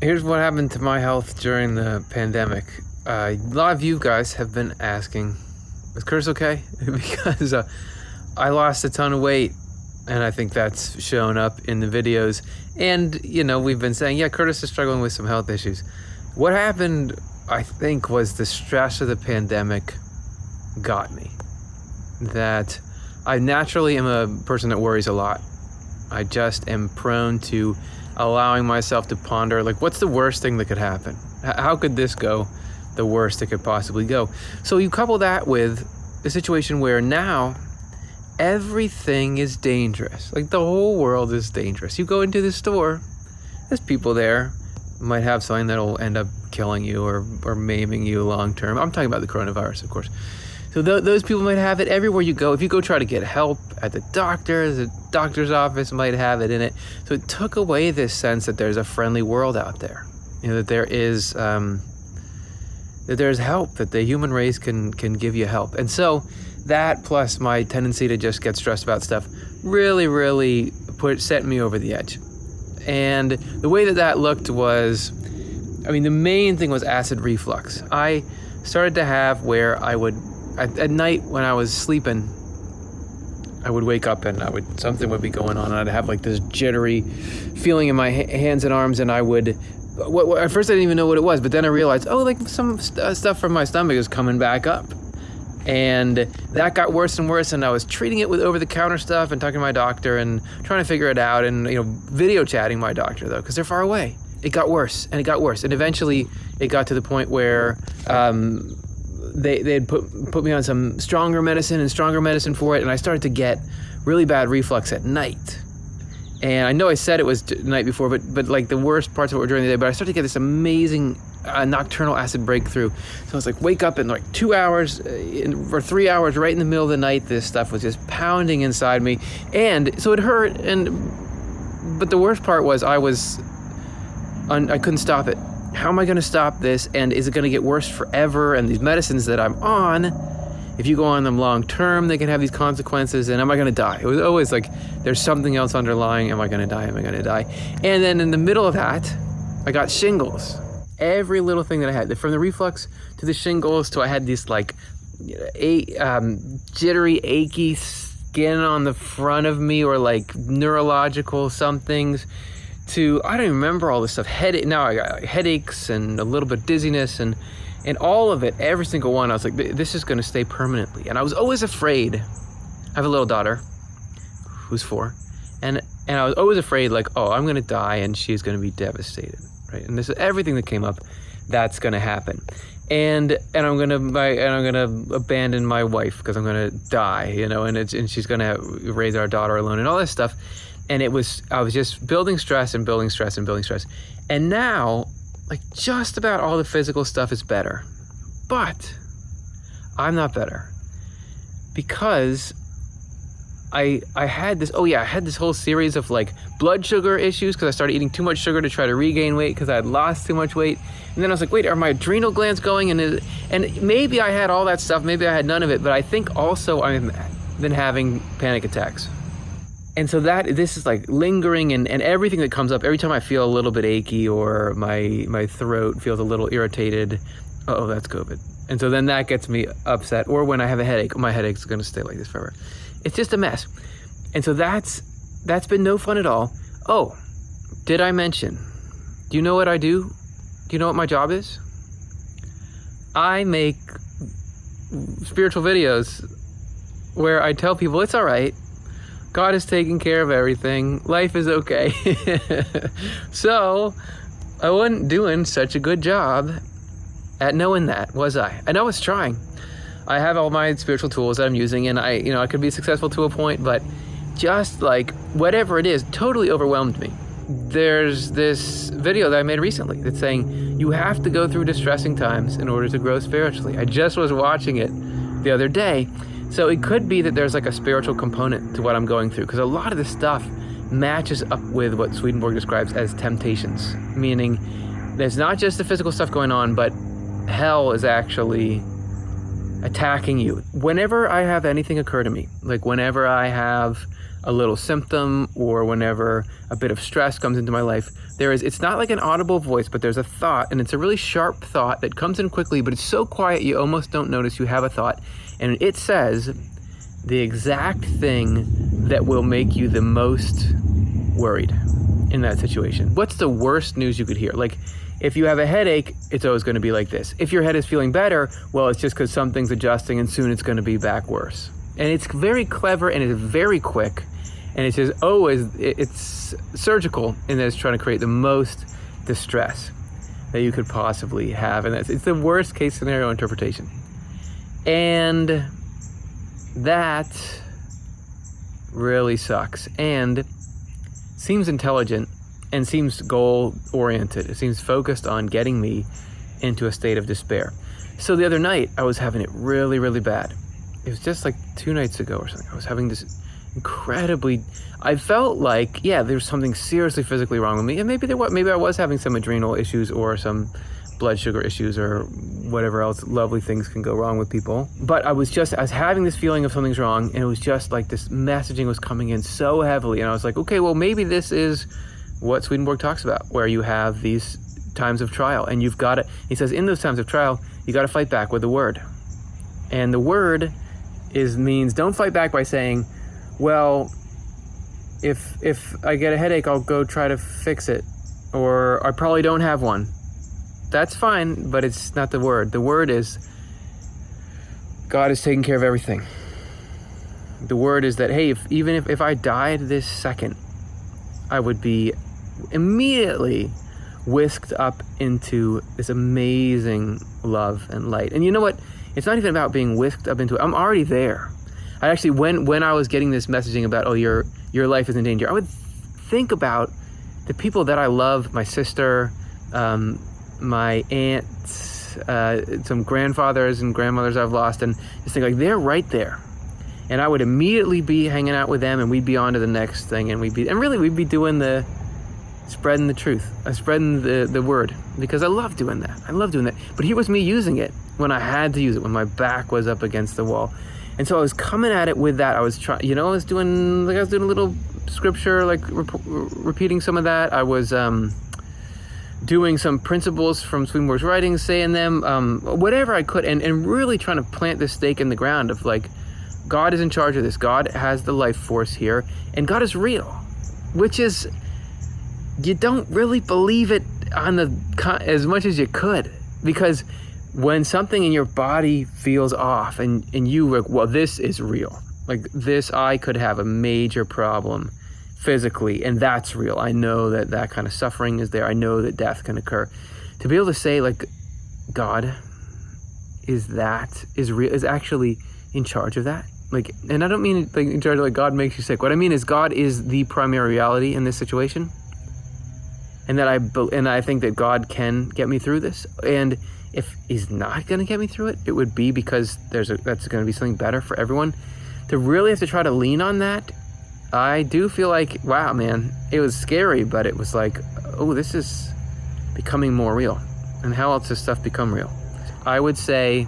Here's what happened to my health during the pandemic. A lot of you guys have been asking, is Curtis okay? Because I lost a ton of weight, and I think that's shown up in the videos. And, we've been saying, yeah, Curtis is struggling with some health issues. What happened, I think, was the stress of the pandemic got me. That I naturally am a person that worries a lot. I just am prone to allowing myself to ponder, like, what's the worst thing that could happen? How could this go the worst it could possibly go? So you couple that with a situation where now everything is dangerous. Like, the whole world is dangerous. You go into the store, there's people there who might have something that'll end up killing you or maiming you long term. I'm talking about the coronavirus, of course. So those people might have it everywhere you go. If you go try to get help at the doctor's office might have it in it. So it took away this sense that there's a friendly world out there. That there is that there's help, that the human race can give you help. And so that, plus my tendency to just get stressed about stuff, really set me over the edge. And the way that looked was, the main thing was acid reflux. I started to have where I would, at night when I was sleeping, I would wake up and something would be going on, and I'd have like this jittery feeling in my hands and arms, and I would, at first I didn't even know what it was, but then I realized, like some stuff from my stomach is coming back up. And that got worse and worse, and I was treating it with over-the-counter stuff and talking to my doctor and trying to figure it out, and video chatting my doctor, though, because they're far away. It got worse, and eventually it got to the point where they'd put me on some stronger medicine for it, and I started to get really bad reflux at night. And I know I said it was the night before, but like the worst parts of it were during the day, but I started to get this amazing nocturnal acid breakthrough. So I was like, wake up in like 2 hours or 3 hours right in the middle of the night. This stuff was just pounding inside me. And so it hurt. But the worst part was I couldn't stop it. How am I going to stop this? And is it going to get worse forever? And these medicines that I'm on, if you go on them long term, they can have these consequences. And am I going to die? It was always like, there's something else underlying. Am I going to die? And then in the middle of that, I got shingles. Every little thing that I had, from the reflux to the shingles to I had this like jittery, achy skin on the front of me, or like neurological somethings, to, I don't even remember all this stuff. Now I got headaches and a little bit of dizziness and all of it, every single one. I was like, this is going to stay permanently. And I was always afraid. I have a little daughter who's 4, and I was always afraid, like, I'm going to die and she's going to be devastated. Right? And this is everything that came up, that's going to happen. And I'm going to abandon my wife because I'm going to die, and she's going to raise our daughter alone and all this stuff. And I was just building stress. And now, like, just about all the physical stuff is better. But I'm not better, because I had this whole series of like blood sugar issues, because I started eating too much sugar to try to regain weight because I had lost too much weight. And then I was like, wait, are my adrenal glands going? And maybe I had all that stuff, maybe I had none of it, but I think also I've been having panic attacks. And so this is like lingering, and everything that comes up every time I feel a little bit achy or my throat feels a little irritated. That's COVID. And so then that gets me upset. Or when I have a headache, my headache's going to stay like this forever. It's just a mess. And so that's been no fun at all. Oh, did I mention? Do you know what I do? Do you know what my job is? I make spiritual videos where I tell people it's all right. God is taking care of everything. Life is okay. So I wasn't doing such a good job at knowing that, was I? And I was trying. I have all my spiritual tools that I'm using, and I could be successful to a point, but just like whatever it is totally overwhelmed me. There's this video that I made recently that's saying you have to go through distressing times in order to grow spiritually. I just was watching it the other day. So it could be that there's like a spiritual component to what I'm going through, because a lot of this stuff matches up with what Swedenborg describes as temptations, meaning there's not just the physical stuff going on, but hell is actually attacking you. Whenever I have anything occur to me, like whenever I have a little symptom or whenever a bit of stress comes into my life, it's not like an audible voice, but there's a thought, and it's a really sharp thought that comes in quickly, but it's so quiet you almost don't notice you have a thought. And it says the exact thing that will make you the most worried in that situation. What's the worst news you could hear? Like, if you have a headache, it's always going to be like this. If your head is feeling better, well, it's just because something's adjusting and soon it's going to be back worse. And it's very clever and it's very quick. And it's just always, it's surgical in that it's trying to create the most distress that you could possibly have. And it's the worst case scenario interpretation. And that really sucks and seems intelligent and seems goal-oriented. It seems focused on getting me into a state of despair. So the other night, I was having it really, really bad. It was just like 2 nights ago or something. I was having this I felt like, there was something seriously physically wrong with me. And maybe I was having some adrenal issues or some blood sugar issues or whatever else lovely things can go wrong with people. But I was having this feeling of something's wrong, and it was just like this messaging was coming in so heavily. And I was like, okay, well, maybe this is what Swedenborg talks about, where you have these times of trial, and you've got to, he says, in those times of trial, you got to fight back with the word. And the word means don't fight back by saying, well, if I get a headache, I'll go try to fix it, or I probably don't have one. That's fine, but it's not the word. The word is God is taking care of everything. The word is that, hey, even if I died this second, I would be immediately whisked up into this amazing love and light. And you know what? It's not even about being whisked up into it. I'm already there. I actually, when I was getting this messaging about, oh, your life is in danger, I would think about the people that I love, my sister, my aunt, some grandfathers and grandmothers I've lost, and just think like they're right there. And I would immediately be hanging out with them, and we'd be on to the next thing, and we'd be doing spreading the truth, spreading the word, because I love doing that. But here was me using it when I had to use it, when my back was up against the wall. And so I was coming at it with that. I was trying, I was doing a little scripture, like repeating some of that. I was doing some principles from Swedenborg's writings, saying them, whatever I could, and really trying to plant this stake in the ground of like, God is in charge of this. God has the life force here, and God is real, which is, you don't really believe it as much as you could, because when something in your body feels off and you like, well, this is real. Like this, I could have a major problem physically, and that's real. I know that kind of suffering is there. I know that death can occur. To be able to say like, God is actually in charge of that. Like, and I don't mean like in charge of like God makes you sick. What I mean is God is the primary reality in this situation, and that I think that God can get me through this. And if He's not going to get me through it, it would be because that's going to be something better for everyone. To really have to try to lean on that, I do feel like, wow, man, it was scary, but it was like, oh, this is becoming more real. And how else does stuff become real? I would say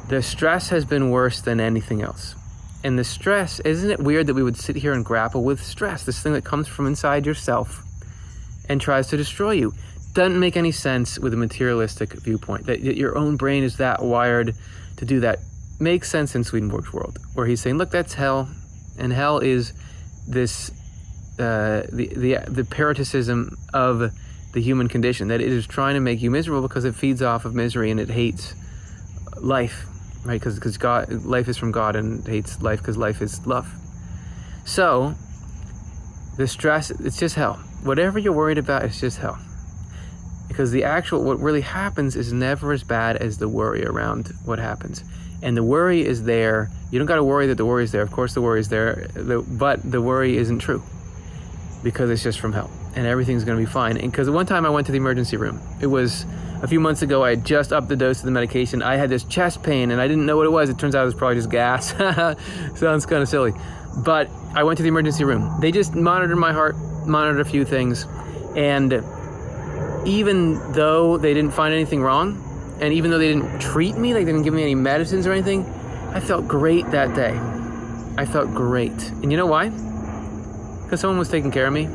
the stress has been worse than anything else. And the stress, isn't it weird that we would sit here and grapple with stress, this thing that comes from inside yourself and tries to destroy you? Doesn't make any sense with a materialistic viewpoint, that your own brain is that wired to do that. Makes sense in Swedenborg's world, where he's saying, look, that's hell, and hell is this the parasitism of the human condition, that it is trying to make you miserable because it feeds off of misery and it hates life, right? Because life is from God, and it hates life because life is love. So the stress, it's just hell. Whatever you're worried about, it's just hell. Because what really happens is never as bad as the worry around what happens. And the worry is there. You don't got to worry that the worry is there. Of course the worry is there, but the worry isn't true, because it's just from hell, and everything's going to be fine. And because one time I went to the emergency room. It was a few months ago. I had just upped the dose of the medication. I had this chest pain, and I didn't know what it was. It turns out it was probably just gas. Sounds kind of silly. But I went to the emergency room. They just monitored my heart, monitored a few things, and even though they didn't find anything wrong, And even though they didn't treat me, like they didn't give me any medicines or anything, I felt great that day. I felt great. And you know why? Because someone was taking care of me.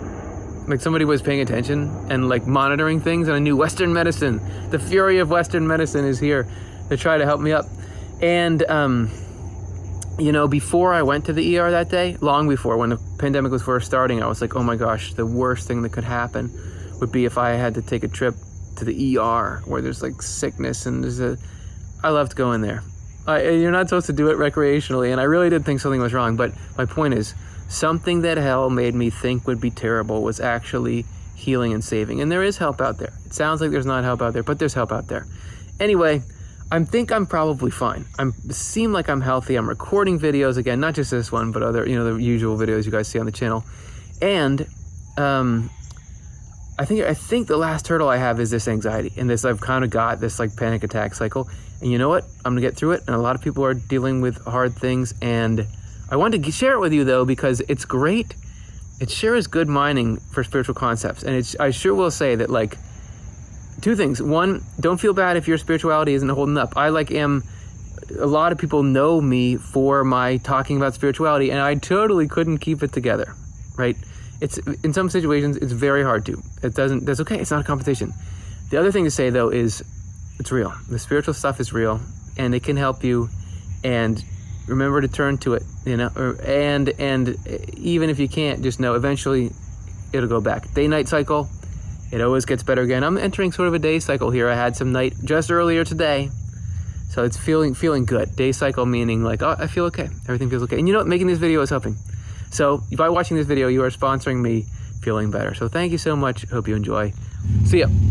Like somebody was paying attention and like monitoring things, and I knew Western medicine, the fury of Western medicine is here to try to help me up. And, you know, before I went to the ER that day, long before, when the pandemic was first starting, I was like, oh my gosh, the worst thing that could happen would be if I had to take a trip to the ER where there's like sickness and I loved going there. You're not supposed to do it recreationally, and I really did think something was wrong, but my point is, something that hell made me think would be terrible was actually healing and saving. And there is help out there. It sounds like there's not help out there, but there's help out there. Anyway, I think I'm probably fine. Seem like I'm healthy. I'm recording videos again, not just this one, but other, you know, the usual videos you guys see on the channel. And I think the last hurdle I have is this anxiety, and this I've kind of got this like panic attack cycle. And you know what? I'm gonna get through it. And a lot of people are dealing with hard things, and I wanted to share it with you though because it's great. It sure is good mining for spiritual concepts, and I sure will say that like two things. One, don't feel bad if your spirituality isn't holding up. A lot of people know me for my talking about spirituality, and I totally couldn't keep it together, right? It's in some situations it's very hard to. That's okay. It's not a competition. The other thing to say though is it's real. The spiritual stuff is real, and it can help you. And remember to turn to it, you know. And even if you can't, just know eventually it'll go back. Day-night cycle. It always gets better again. I'm entering sort of a day cycle here. I had some night just earlier today, so it's feeling good. Day cycle meaning like, oh, I feel okay. Everything feels okay. And you know what? Making this video is helping. So by watching this video, you are sponsoring me feeling better. So thank you so much. Hope you enjoy. See ya.